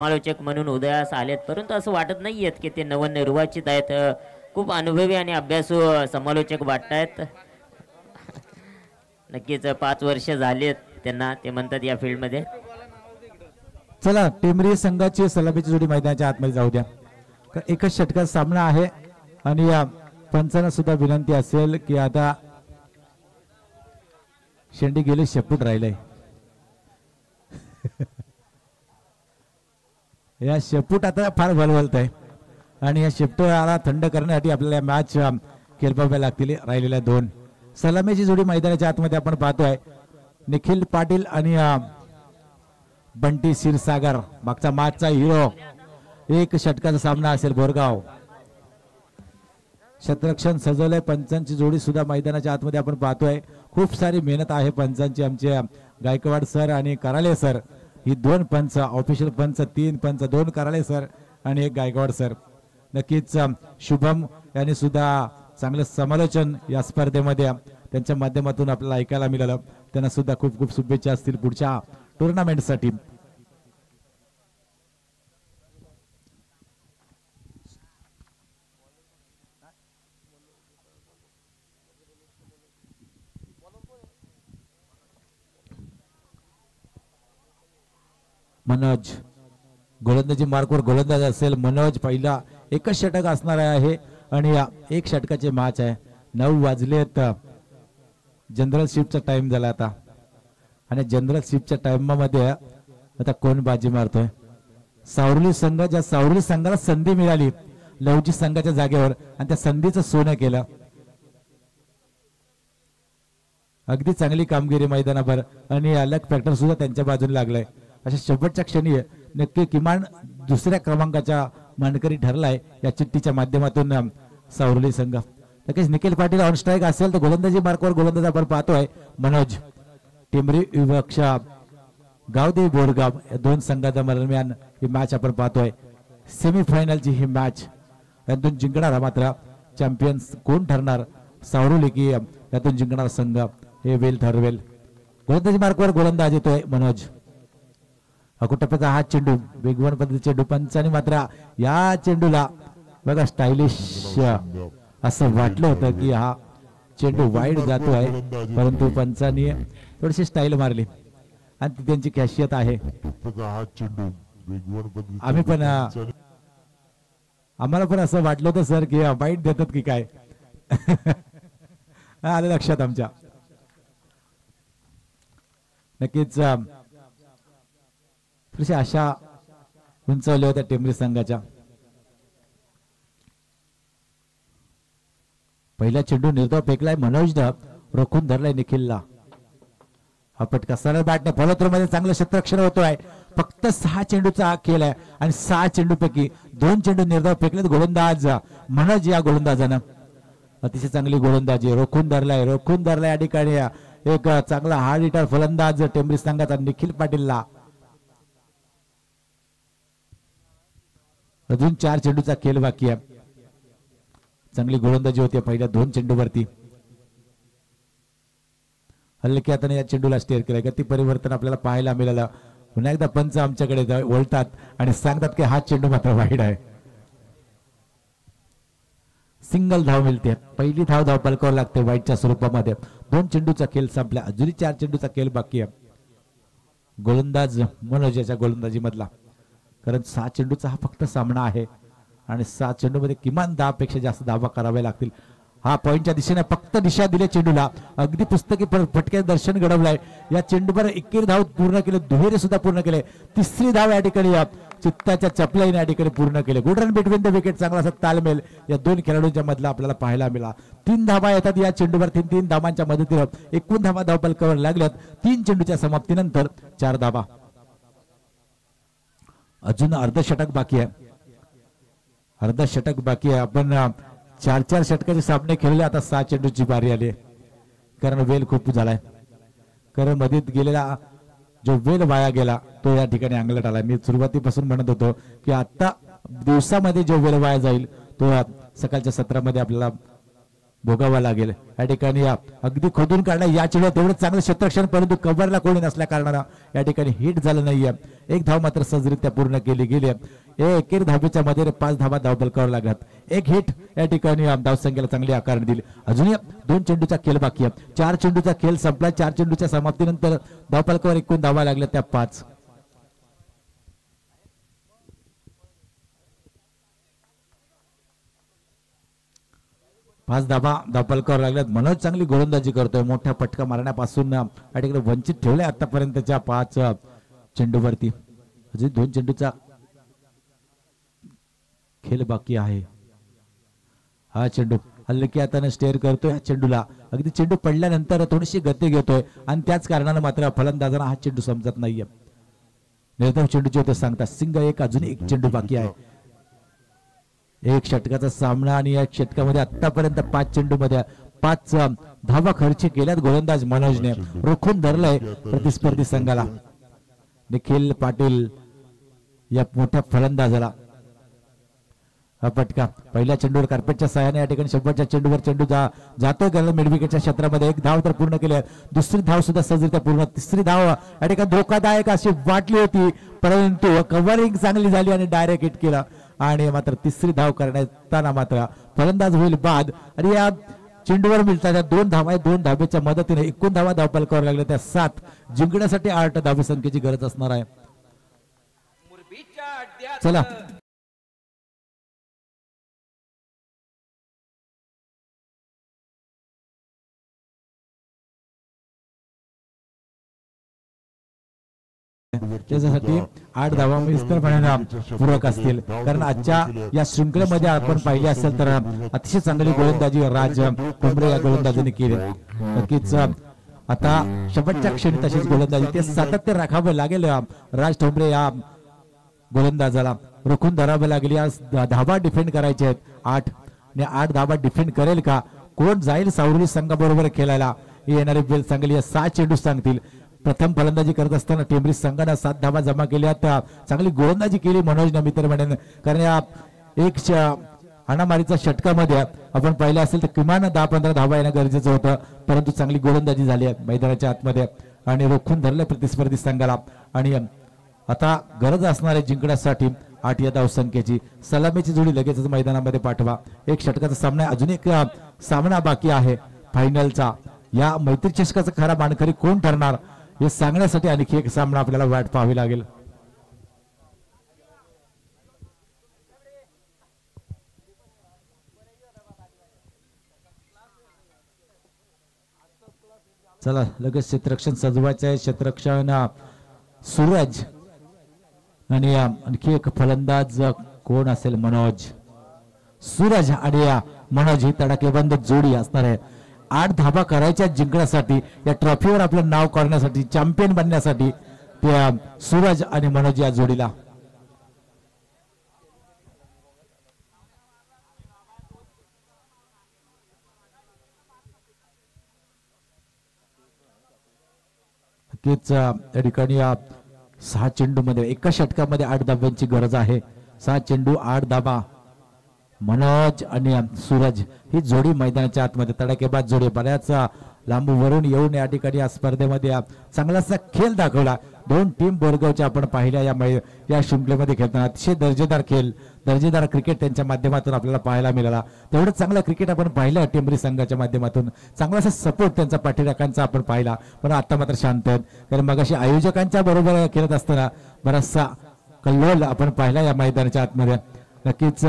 समालोचक म्हणून उदयास आलेत, परंतु असं वाटत नाहीयेत की ते नवनिर्वाचित आहेत. खूप अनुभवी आणि अभ्यासू समालोचक वाटतायत. नक्कीच 5 वर्ष झालेत त्यांना, ते म्हणतात या फील्डमध्ये. चला टेंबरी संघाची सलामीची जोडी मैदानाच्या आतमध्ये जाऊ द्या. एकच षटकाचा सामना आहे आणि या पंचांना सुद्धा विनंती असेल की आता शेंडी गेले शेपूट राहिलंय. या शेपूट आता फार भलवलत आहे आणि या शेपटाला थंड करण्यासाठी आपल्याला मॅच खेळवाव्या लागतील. राहिलेल्या 2 सलामीची जोडी मैदानाच्या आतमध्ये आपण पाहतोय. निखिल पाटील आणि बंटी क्षीरसागर मागचा मॅचचा हिरो. एक षटकाचा सामना असेल. बोरगाव क्षेत्ररक्षण सजवलंय. पंचांची जोडी सुद्धा मैदानाच्या आतमध्ये आपण पाहतोय. खूप सारी मेहनत आहे पंचांची. आमचे गायकवाड सर आणि कराले सर ही 2 पंच, ऑफिशियल पंच 3 पंच, 2 कराले सर आणि 1 गायकवाड सर. नक्कीच शुभम यांनी सुद्धा चांगलं समालोचन या स्पर्धेमध्ये त्यांच्या माध्यमातून आपल्याला ऐकायला मिळालं. त्यांना सुद्धा खूप खूप शुभेच्छा असतील पुढच्या टुर्नामेंटसाठी. मनोज गोलंदाजी मार्कवर गोलंदाज असेल. मनोज पहिला एकच षटक असणार आहे आणि एक षटकाचे मॅच आहे. 9 वाजलेत. जनरल शिफ्टचा टाइम झाला आता आणि जनरल शिफ्टच्या टाइममध्ये आता कोण बाजी मारतोय. सावरली संघ, ज्या सावरली संघाला संधी मिळाली लवजी संघाच्या जागेवर आणि त्या संधीचं सोनं केलं. अगदी चांगली कामगिरी मैदानावर आणि लक फॅक्टर सुद्धा त्यांच्या बाजूने लागलाय. अशा शेवटच्या क्षणी नक्की किमान 2ऱ्या क्रमांकाच्या मानकरी ठरलाय या चिठ्ठीच्या माध्यमातून सावरली संघ. नक्कीच निखिल पाटील ऑन स्ट्राईक असेल तर गोलंदाजी मार्कवर गोलंदाज आपण पाहतोय. मनोज टिंबरी विवक्षा गावदेवी बोरगाव या 2 संघाच्या दरम्यान ही मॅच आपण पाहतोय. सेमीफायनलची ही मॅच. यातून जिंकणारा मात्र चॅम्पियन्स कोण ठरणार, सावरली की यातून जिंकणारा संघ हे वेल ठरवेल. गोलंदाजी मार्कवर गोलंदाज येतोय मनोज. अकुटप्प्याचा हा चेंडू वेगवान पद्धतीचे चेंडू. पंचांनी मात्र या चेंडूला बघा स्टायलिश असं वाटलं होतं की हा चेंडू वाईड जातोय, परंतु पंचांनी थोडीशी स्टाईल मारली आणि ती त्यांची खासियत आहे. आम्ही पण आम्हाला पण असं वाटलं होतं सर की वाईट देतात की काय. आलं लक्षात आमच्या. नक्कीच थोडीशी आशा उंचावल्या होत्या टेंबरी संघाच्या. पहिला चेंडू निर्धाव फेकलाय मनोजनं, रोखून धरलाय निखिलला. हा पटका सरळ बॅटने फॉलोथ्रो मध्ये चांगलं क्षेत्ररक्षण होतोय. फक्त 6 चेंडूचा खेळ आहे आणि 6 चेंडूपैकी 2 चेंडू निर्धाव फेकलेत गोलंदाज मनोज या गोलंदाजानं. अतिशय चांगली गोलंदाजी. रोखून धरलाय या ठिकाणी एक चांगला हार्ड हिटर फलंदाज टेंबरी संघाचा निखिल पाटीलला. अजून 4 चेंडूचा खेळ बाकी आहे. चांगली गोलंदाजी होती पहिल्या 2 चेंडूवरती. हलक्या हाताने या चेंडूला स्टेअर केलं. गती परिवर्तन आपल्याला पाहायला मिळालं. पुन्हा एकदा पंच आमच्याकडे वळतात आणि सांगतात की हा चेंडू मात्र वाईड आहे. सिंगल धाव मिळते. पहिली धाव धावपलकावर लागते वाईडच्या स्वरूपामध्ये. 2 चेंडूचा खेळ संपला. अजूनही 4 चेंडूचा खेळ बाकी आहे. गोलंदाज मनोज याच्या गोलंदाजी मधला. कारण 6 चेंडूचा हा फक्त सामना आहे आणि 6 चेंडूमध्ये किमान 10 पेक्षा जास्त धावा कराव्या लागतील. हा पॉइंटच्या दिशेने फक्त दिशा दिली चेंडूला. अगदी पुस्तकी फटके दर्शन घडवलंय. या चेंडूवर 21 धाव पूर्ण केले. दुहेरी सुद्धा पूर्ण केले. 3री धाव या ठिकाणी चित्ताच्या चपलाईने या ठिकाणी पूर्ण केले. Good run between the wicket. चांगला असा तालमेल या 2 खेळाडूंच्या मधला आपल्याला पाहायला मिळाला. 3 धावा येतात या चेंडूवर. 3 धावांच्या मदतीने 21 धावा धावपलकावर लागल्यात. 3 चेंडूच्या समाप्तीनंतर 4 धावा. अजून अर्धशतक बाकी आहे. अर्धशतक बाकी आहे. आपण 4-4 षटकाचे सामने खेळले. आता 6 चेंडूची बारी आली कारण वेल खूप झालाय. कारण मधीत गेलेला जो वेल वाया गेला तो या ठिकाणी अंगलट आला. मी सुरुवातीपासून म्हणत होतो की आता दिवसामध्ये जो वेल वाया जाईल तो सकाळच्या सत्रामध्ये आपल्याला भोगावा लागेल. या ठिकाणी अगदी खोदून काढला या चेंडूला तेवढं चांगलं क्षेत्ररक्षण, परंतु कव्हरला कोणी नसल्या कारणानं या ठिकाणी हिट झालं नाहीये. एक धाव मात्र सहजरित्या पूर्ण केली गेली. एकेर धावेच्या मध्ये 5 धावा धावफलकावर लागतात. एक हिट या ठिकाणी धावसंख्येला चांगली आकार दिली. अजूनही 2 चेंडूचा खेळ बाकी आहे. 4 चेंडूचा खेळ संपला. 4 चेंडूच्या समाप्तीनंतर धावफलकावर एकूण धावा लागल्या त्या 5. धावा धावफलकावर लागल्यात. मनोज चांगली गोलंदाजी करतोय. मोठ्या फटका मारण्यापासून या ठिकाणी वंचित ठेवले आतापर्यंतच्या 5 चेंडूवरती. अजून 2 चेंडूचा खेळ बाकी आहे. हा चेंडू हलक्या हाताने स्टेअर करतोय. हा चेंडूला अगदी चेंडू पडल्यानंतर थोडीशी गती घेतोय आणि त्याच कारणाने मात्र फलंदाजांना हा चेंडू समजत नाहीये. निर्धाव चेंडूचे होते सांगता सिंग एक, अजून एक चेंडू बाकी आहे. एक षटकाचा सामना आणि या षटकामध्ये आतापर्यंत 5 चेंडू मध्ये 5 धावा खर्च केल्यात गोलंदाज मनोजने. रोखून धरलंय प्रतिस्पर्धी संघाला. निखिल पाटील या मोठ्या फलंदाजाला हा फटका. पहिल्या चेंडूवर कार्पेटच्या सहाय्याने या ठिकाणी 100च्या चेंडूवर चेंडू जातोय करला मिडविकेटच्या क्षेत्रामध्ये. एक धाव तर पूर्ण केली. दुसरी धाव सुद्धा सहजरित्या पूर्ण. तिसरी धाव या ठिकाणी धोकादायक अशी वाटली होती, परंतु कव्हरिंग चांगली झाली आणि डायरेक्ट हिट केला. आणि मात्र तिसरी धाव करण्यात मात्र फलंदाज होईल बाद. आणि या चेंडूवर मिळतात 2 धावा. 2 धावेच्या मदतीने एकूण धावा धावफलकावर लागल्या त्या 7. जिंकण्यासाठी 8 धावे संख्येची गरज असणार आहे. चला त्याच्यासाठी 8 धावा पूरक असतील. कारण आजच्या या शृंखलेमध्ये आपण पाहिले असेल तर अतिशय चांगली गोलंदाजी राज ठोंबरे या गोलंदाजीने केली. नक्कीच आता शेवटच्या क्षणी तशीच गोलंदाजी ते सातत्य राखावं लागेल. राज ठोंबरे या गोलंदाजाला रोखून धरावं लागेल. या धावा डिफेंड करायचे आहेत 8 आणि 8 धावा डिफेंड करेल का? कोण जाईल सावरली संघाबरोबर खेळायला? येणारे वेळ सांगेल. या 6 चेंडू सांगतील. प्रथम फलंदाजी करत असताना टेंबरी संघाने 7 धावा जमा केल्या. चांगली गोलंदाजी केली मनोजने मित्र म्हणून. कारण या एक हाणामारीच्या षटकामध्ये आपण पाहिलं असेल तर किमान 10-15 धावा येणं गरजेचं होतं, परंतु चांगली गोलंदाजी झाली आहे मैदानाच्या आतमध्ये आणि रोखून धरले प्रतिस्पर्धी संघाला. आणि आता गरज असणार आहे जिंकण्यासाठी 8 या धावसंख्येची. सलामीची जोडी लगेचच मैदानामध्ये पाठवा. एक षटकाचा सामना. अजून एक सामना बाकी आहे फायनलचा. या मैत्री चषकाचा खरा मानकरी कोण ठरणार हे सांगण्यासाठी आणखी एक सामना आपल्याला वाट पाहावी लागेल. चला लगेच क्षेत्ररक्षण सजवायचं आहे. क्षेत्ररक्षण सूरज आणि आणखी एक फलंदाज कोण असेल? मनोज. सूरज आणि मनोज ही तडाखेबंद जोडी असणार आहे. 8 धावा करायच्या जिंकण्यासाठी, या ट्रॉफीवर आपलं नाव करण्यासाठी, चॅम्पियन बनण्यासाठी त्या सूरज आणि मनोज या जोडीला. नक्कीच या ठिकाणी 6 चेंडू मध्ये एका षटकामध्ये 8 धाब्यांची गरज आहे. 6 चेंडू 8 धाबा. मनोज आणि सूरज ही जोडी मैदानाच्या आतमध्ये तडाखेबाज जोडी. बऱ्याच लांबवरून येऊन या ठिकाणी या स्पर्धेमध्ये चांगलासा खेळ दाखवला. 2 टीम बोरगावच्या आपण पाहिल्या या शृंखलेमध्ये खेळताना. अतिशय दर्जेदार खेळ, दर्जेदार क्रिकेट त्यांच्या माध्यमातून आपल्याला पाहायला मिळाला. तेवढं चांगलं क्रिकेट आपण पाहिलं टेंबरी संघाच्या माध्यमातून. चांगलासा सपोर्ट त्यांचा पाठीराखांचा आपण पाहिला. पण आता मात्र शांत आहेत, कारण मगाशी आयोजकांच्या बरोबर खेळत असताना बराचसा कल्लोल आपण पाहिला या मैदानाच्या आतमध्ये. नक्कीच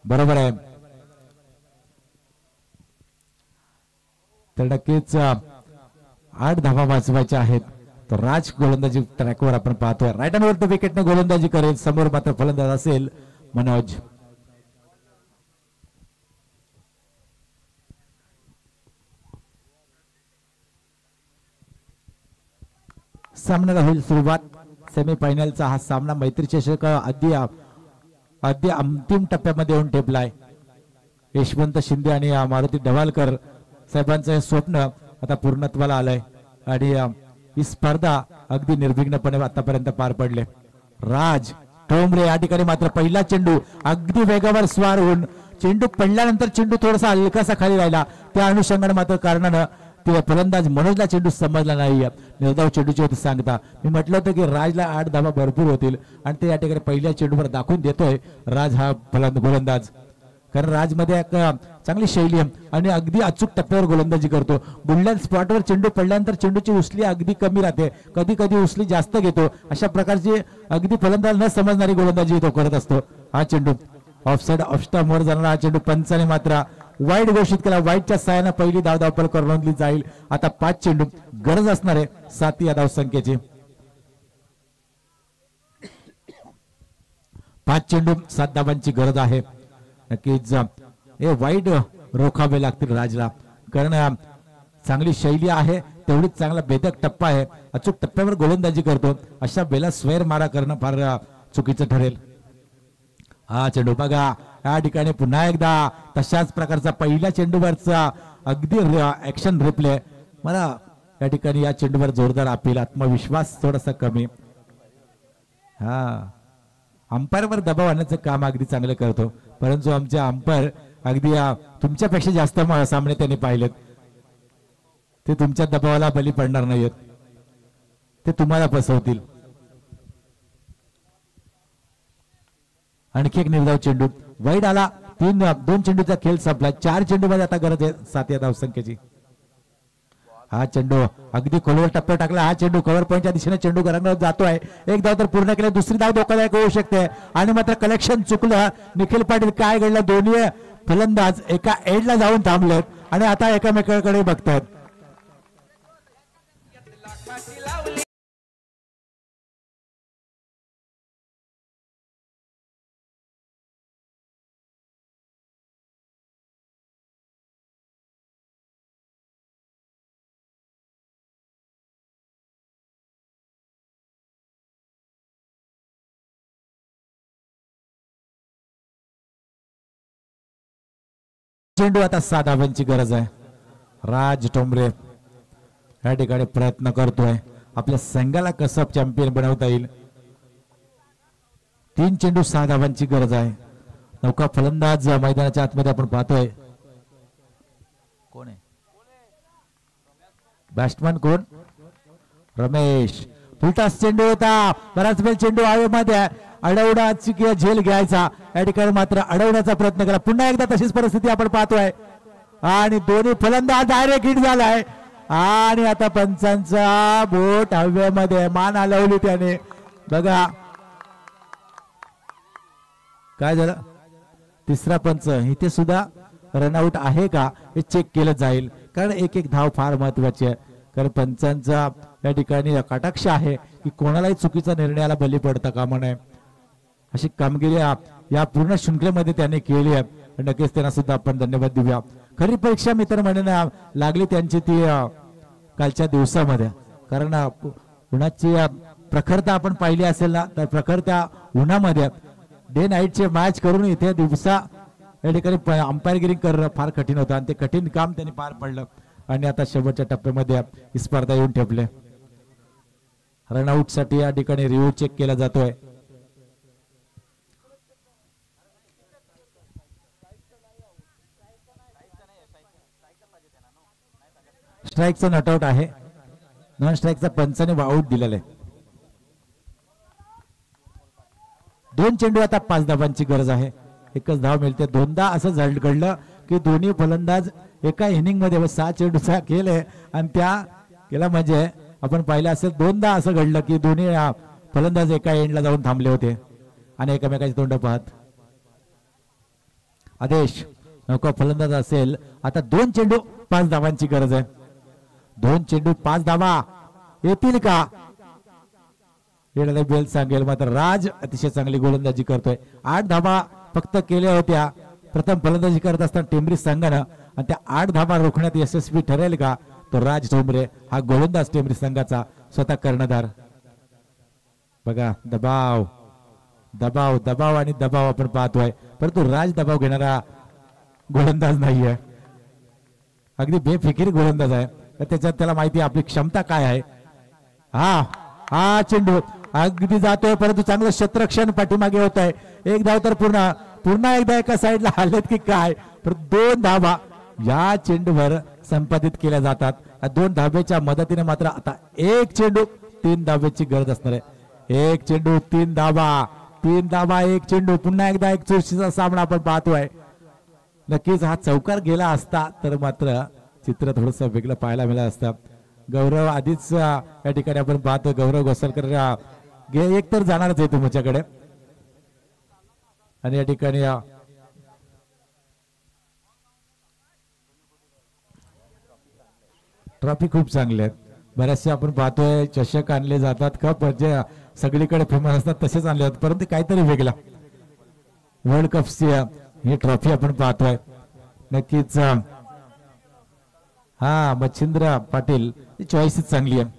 बरोबर आहे. तर नक्कीच 8 धावा वाचवायच्या आहेत. तर राज गोलंदाजी ट्रॅकवर आपण पाहतोय. राईट हँड वर विकेटने गोलंदाजी करेल. समोर मात्र फलंदाज असेल मनोज. सामन्याला होईल सुरुवात. सेमीफायनलचा हा सामना मैत्री चषक अद्य अंतिम टप्प्यामध्ये येऊन ठेपलाय. यशवंत शिंदे आणि मारुती ढवालकर साहेबांचं हे स्वप्न आता पूर्णत्वाला आलंय आणि ही स्पर्धा अगदी निर्विघ्नपणे आतापर्यंत पार पडले. राज ठोंबरे या ठिकाणी मात्र पहिला चेंडू अगदी वेगावर स्वार होऊन चेंडू पडल्यानंतर चेंडू थोडासा हलकासा खाली राहिला, त्या अनुषंगाने मात्र कारणानं ते फलंदाज मनोजला चेंडू समजला नाही. निर्धाव चेंडूची होती सांगता. मी म्हटलं होतं की राजला 8 धावा भरपूर होतील आणि ते या ठिकाणी पहिल्या चेंडूवर दाखवून देतोय राज हा गोलंदाज. कारण राजमध्ये एक चांगली शैली आहे आणि अगदी अचूक टप्प्यावर गोलंदाजी करतो. बुलढाणा स्पॉटवर चेंडू पडल्यानंतर चेंडूची उचली अगदी कमी राहते, कधी कधी उचली जास्त घेतो. अशा प्रकारची अगदी फलंदाज न समजणारी गोलंदाजी तो करत असतो. हा चेंडू ऑफसाइड ऑफस्टंपवर जाणारा हा चेंडू पंचाने मात्र वाईड घोषित केला. वाईडच्या साहाय्याने पहिली धाव करून नोंदली जाईल. आता 5 चेंडू गरज असणार आहे 7 या धावसंख्येची. 5 चेंडू 7 धावांची गरज आहे. नक्कीच हे वाईड रोखावे लागतील राजला, कारण चांगली शैली आहे, तेवढीच चांगला भेदक टप्पा आहे, अचूक टप्प्यावर गोलंदाजी करतो. अशा वेळेला स्वेर मारा करणं फार चुकीचं ठरेल. हा चेंडू बघा या ठिकाणी पुन्हा एकदा तशाच प्रकारचा पहिल्या चेंडूवरचा अगदी ऍक्शन रिप्ले. मला या ठिकाणी या चेंडूवर जोरदार अपील, आत्मविश्वास थोडासा कमी. हा अंपायरवर दबाव आणण्याचं काम अगदी चांगलं करतो, परंतु आमचे अंपायर अगदी तुमच्यापेक्षा जास्त सामने त्यांनी पाहिलेत. ते तुमच्या दबावाला बली पडणार नाहीत, ते तुम्हाला फसवतील. आणखी एक निर्धाव चेंडू वाईड आला. 2 चेंडूचा खेळ संपला. 4 चेंडूमध्ये आता गरज आहे 7 या धावसंख्येची. हा चेंडू अगदी खोलवर टप्प्यावर टाकला. हा चेंडू कव्हर पॉईंटच्या दिशेने चेंडू घरांना जातोय. एक धाव तर पूर्ण केली, दुसरी धाव धोकादायक होऊ शकते आणि मात्र कलेक्शन चुकलं. निखिल पाटील काय घडलं, दोन्ही फलंदाज एका एंडला जाऊन थांबलेत आणि आता एकामेकांकडे बघतात. चेंडू आता 7 धावांची गरज आहे. राज टोंबरे या ठिकाणी प्रयत्न करतोय आपल्या संघाला कसं चॅम्पियन बनवता येईल. 3 चेंडू 6 धावांची गरज आहे. नौका फलंदाज मैदानाच्या आतमध्ये आपण पाहतोय. कोण आहे बॅट्समन? कोण? रमेश. फुलटास चेंडू होता, बराच वेळ चेंडू हवेमध्ये अडवण्याची किंवा झेल घ्यायचा, या ठिकाणी मात्र अडवण्याचा प्रयत्न केला. पुन्हा एकदा तशीच परिस्थिती आपण पाहतोय आणि दोन्ही फलंदाज डायरेक्ट हिट झालाय आणि आता पंचांचा बोट हवेमध्ये, मान हलवली त्याने. बघा काय झालं. तिसरा पंच इथे सुद्धा रनआउट आहे का हे चेक केलं जाईल, कारण एक धाव फार महत्वाची आहे. कारण पंचांचा या ठिकाणी कटाक्ष आहे की कोणालाही चुकीचा निर्णयाला बली पडता कामा नये. अशी कामगिरी या पूर्ण शृंखलेमध्ये त्याने केली आहे. नक्कीच त्यांना सुद्धा आपण धन्यवाद देऊया. खरी परीक्षा मित्र म्हणून लागली त्यांची ती कालच्या दिवसामध्ये, कारण उन्हाची प्रखरता आपण पाहिली असेल ना, तर प्रखरता उन्हामध्ये डे नाईटचे मॅच करून इथे दिवसा या ठिकाणी अंपायरगिरी करणं फार कठीण होतं आणि ते कठीण काम त्यांनी पार पडलं आणि आता शेवटच्या टप्प्यामध्ये ही स्पर्धा येऊन ठेपले. रनआउट साठी या ठिकाणी रिव्ह्यू चेक केला जातोय. स्ट्राईकचा नॉटआउट आहे, नॉन स्ट्राईकचा पंचाने आउट दिलेला आहे. 2 चेंडू आता 5 धावांची गरज आहे. एकच धाव मिळते. दोनदा असं घडलं की दोन्ही फलंदाज एका इनिंग मध्ये 6 चेंडूचा खेळ आहे आणि त्या केला म्हणजे आपण पाहिलं असेल 2दा असं घडलं की दोन्ही फलंदाज एका एंडला जाऊन थांबले होते आणि एकमेकाची तोंड पाहत. आदेश नको फलंदाज असेल. आता 2 चेंडू 5 धावांची गरज आहे. 2 चेंडू 5 धावा येतील का येणारे बेल सांगेल. मात्र राज अतिशय चांगली गोलंदाजी करतोय. 8 धावा फक्त केल्या होत्या प्रथम फलंदाजी करत असताना टेंबरी संघानं आणि त्या 8 धावा रोखण्यात यशस्वी ठरेल का तो राज ठोंबरे हा गोलंदाज टेंबरी संघाचा स्वतः कर्णधार. बघा दबाव दबाव दबाव आणि दबाव आपण पाहतोय, परंतु राज दबाव घेणारा गोलंदाज नाहीये. अगदी बेफिकीर गोलंदाज आहे. त्याच्यात त्याला माहिती आपली क्षमता काय आहे. हा चेंडू अगदी जातोय, परंतु चांगलं क्षेत्ररक्षण पाठीमागे होत आहे. एक धाव तर पूर्ण पुन्हा एकदा एका साईडला आलेत की काय, पण 2 धाबा या चेंडूवर संपादित केल्या जातात. या 2 धाब्याच्या मदतीने मात्र आता 1 चेंडू 3 धाब्याची गरज असणार आहे. 1 चेंडू 3 धाबा, 3 धाबा 1 चेंडू. पुन्हा एकदा एक चुरशीचा सामना आपण पाहतोय. नक्कीच हा चौकार गेला असता तर मात्र चित्र थोडस वेगळं पाहायला मिळालं असतं. गौरव आधीच या ठिकाणी आपण पाहतो, गौरव घोसालकर एक तर जाणारच आहे तुमच्याकडे. आणि या ठिकाणी ट्रॉफी खूप चांगले आहेत. बऱ्याचशे आपण पाहतोय चषक आणले जातात, कप जे सगळीकडे फेमस असतात तसेच आणले जातात, परंतु काहीतरी वेगळा वर्ल्ड कपची ही ट्रॉफी आपण पाहतोय. नक्कीच हा मच्छिंद्र पाटील ही चॉईसच चांगली आहे.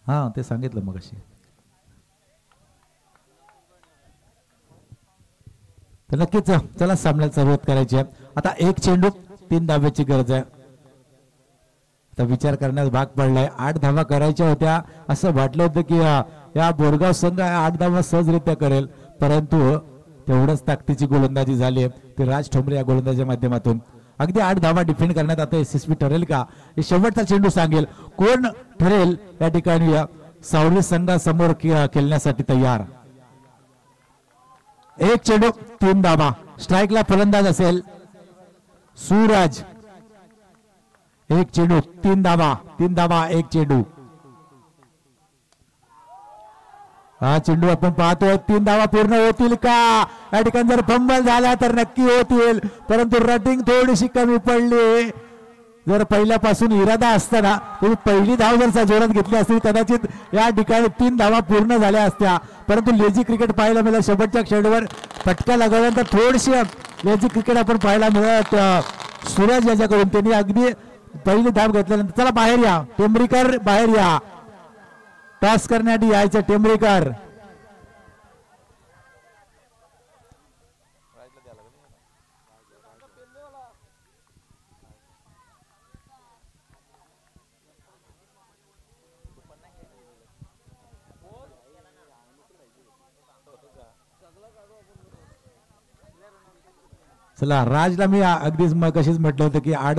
हा ते सांगितलं मग अशी. तर नक्कीच चला सामन्याला सुरुवात करायची आहे. आता 1 चेंडू 3 धाब्याची गरज आहे. तर विचार करण्यास भाग पडलाय. 8 धावा करायच्या होत्या असं वाटलं होतं की या बोरगाव संघ 8 धावा सहजरित्या करेल, परंतु तेवढंच ताकदीची गोलंदाजी झाली आहे ती राज ठोंबरे या गोलंदाजीच्या माध्यमातून. अगदी 8 धावा डिफेंड करण्यात आता यशस्वी ठरेल का हे शेवटचा चेंडू सांगेल. कोण ठरेल या ठिकाणी सावली संघासमोर खेळण्यासाठी तयार. 1 चेंडू 3 धाबा. स्ट्राईकला फलंदाज असेल सूरज. 1 चेंडू 3 धाबा, 3 धाबा 1 चेंडू. हा चेंडू आपण पाहतोय 3 धावा पूर्ण होतील का. या ठिकाणी जर फंबल झाला तर नक्की होतील, परंतु रटिंग थोडीशी कमी पडली. जर पहिल्यापासून इरादा असताना तुम्ही पहिली धाव जर जोरात घेतली असती कदाचित या ठिकाणी 3 धावा पूर्ण झाल्या असत्या, परंतु लेझी क्रिकेट पाहायला मिळालं. शेवटच्या खेळावर फटका लागल्यानंतर थोडीशी लेझी क्रिकेट आपण पाहायला मिळत सूरज याच्याकडून. त्यांनी अगदी पहिली धाव घेतल्यानंतर चला बाहेर या टेंबरीकर, बाहेर या. टॉस करण्यासाठी यायचं टेंबरीकर. चला राजला मी अगदीच कशीच म्हटलं होतं की 8